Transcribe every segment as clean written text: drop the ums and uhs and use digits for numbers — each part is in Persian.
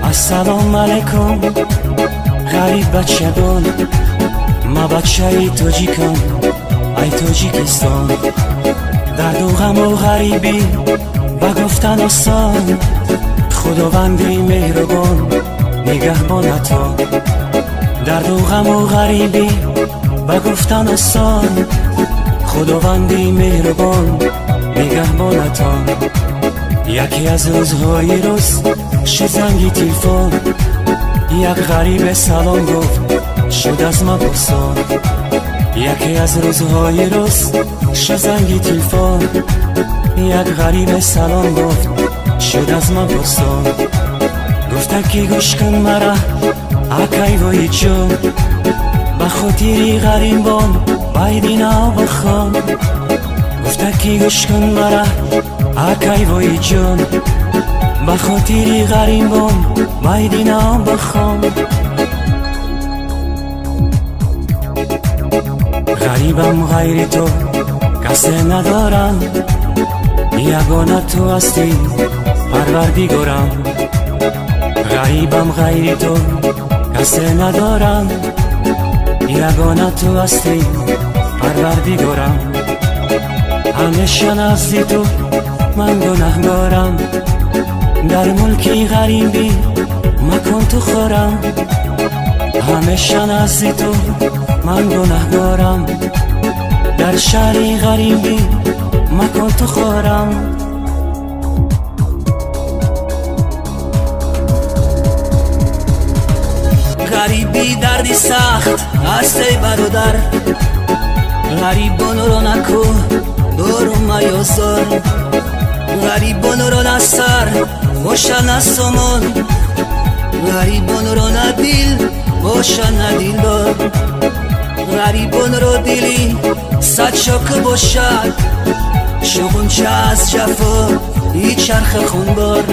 السلام علیکم غریب بچگان، ما بچه ای تاجیکم ای تاجیکستان. درد و غم و غریبی و گفتن آسان، خداوندی مهربان نگهبانتا. درد و غم و غریبی و گفتن آسان، خداوندی مهربان نگهبانتا. یکی از روزهای روز شد زنگی تلفن، یک غریب سلام گفت شد از من پرسان. یکی از روزهای روز شد زنگی تلفن، یک غریب سلام گفت شد از من پرسان. گفت که گوش کن مرا اکای وای جان، به خاطری غریبان بایدینا بخوان. گفت که گوش کن مرا اکای وای جان، به خاطری غریبان بایدینا بخوان. غریبم غیر تو کسی ندارم، یگانه تو هستی پروردگارم. غریبم غیر تو کسی ندارم، یگانه تو هستی پروردگارم. همیشه نزد تو من گناهکارم، در ملکی غریبی مکن تو خورم. همیشه نزد تو من گناهکارم، در شهری غریبی مکن تو خورم. غریبی دردی سخت است ای برادر، غریبان رو نکو دورم میازار. غریبان رو نسر باشن از سامان، غریبان رو ندیل باشن ندیلدار. غریبان رو دیلی صد شاکه باشد، شغنچه از جفا ای چرخ خونبار.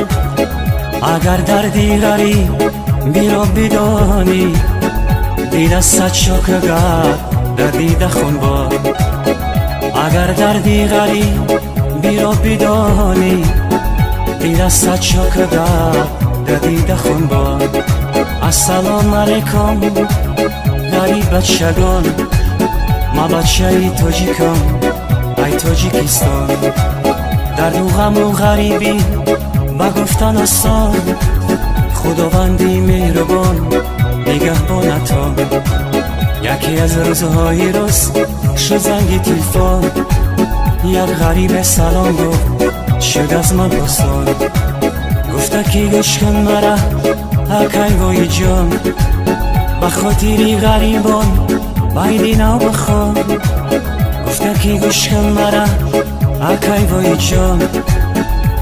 اگر دردی غریب بیرا بدانی، دیده صد شاکه گرد در دیده خونبار. اگر دردی غریب بیرا بدانی، دیده صد شاکه گرد در دیده خونبار. السلام علیکم غریب بچگان، ما بچه ای تاجیکم ای تاجیکستان. درد و غم و غریبی با گفتن آسان، خداوندی مهربان نگهبانتا. یکی از روزهای روز شد زنگ تلفن، یک غریب سلام گفت شد از من پرسان. گفت که گوش کن مرا اکای وای جان، به خاطری غریبان بایدینا بخوان. گفت که گوش کن مرا اکای وای جان،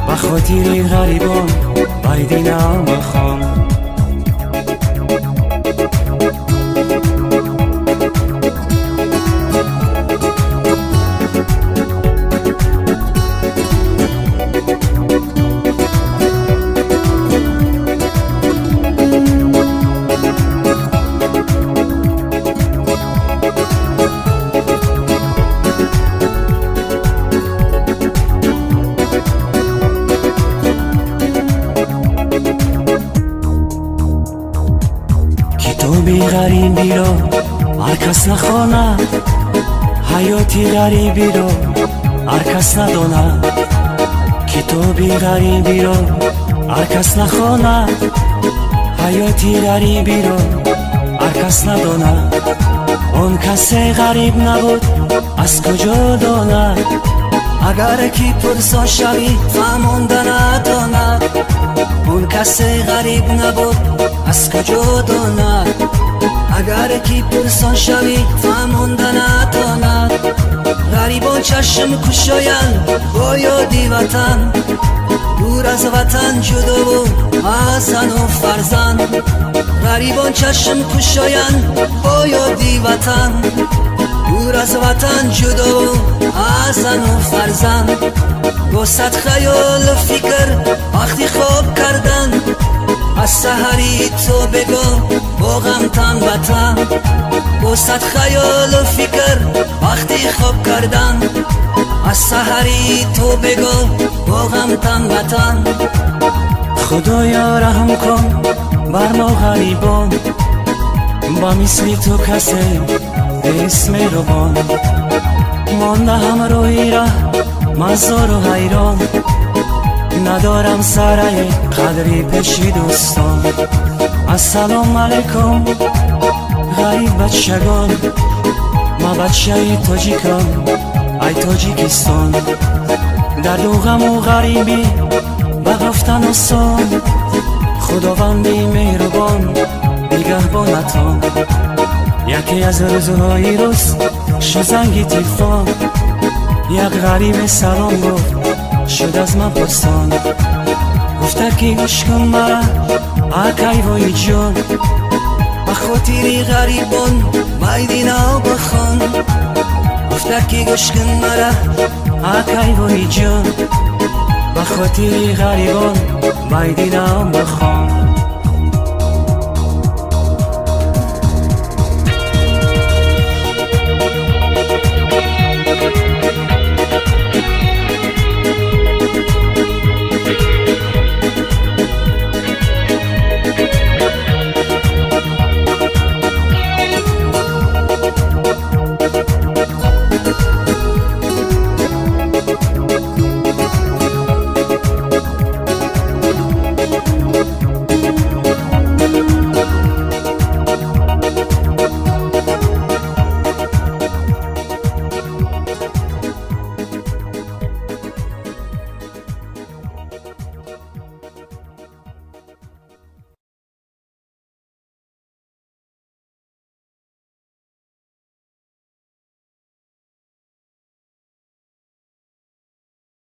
به خاطری غریبان بایدینا بخوان. کتابی غریبی را هر کس نخواند، حیاتی غریبی را هر کس نداند. کتابی غریبی را هر کس نخواند، حیاتی غریبی را هر کس نداند. آن کسی غریب نبود از کجا داند، اگر کی پرسان شوی فهمانده نداند. اون کسی غریب نبود از کجا داند، اگر کی پرسان شوی فهمانده نداند. غریبان چشم کشایند با یادی وطن، دور از وطن جدا و از زن و فرزند. غریبان چشم کشایند با یادی وطن، دور از وطن جدا و از زن و فرزند. با صد خیال و فکر وقتی خواب کردن، از سحری تو بگو با غم تن به تن. با صد خیال و فکر وقتی خواب کردن، از سحری تو بگو با غم تن به تن. خدایا رحم کن بر ما غریبان، با مثل تو کسی به اسم روان. مانده همراهی ره مزار و حیران، ندارم سرای قدری پیش دوستان. السلام علیکم غریب بچگان، ما بچه تاجیکم ای تاجیکستان. در دو غم و غریبی بگفتن آسان، خداوندی مهربان نگهبانتان. یکی از روزهای روز شد زنگ تلفن، یک غریب سلام گفت شد از من پرسان. گفته که گوش کن مرا اکی وای جان، بخاطر غریبان بایدینا بخوان. گفته که گوش کن مرا اکی وای جان، بخاطر غریبان بایدینا بخوان.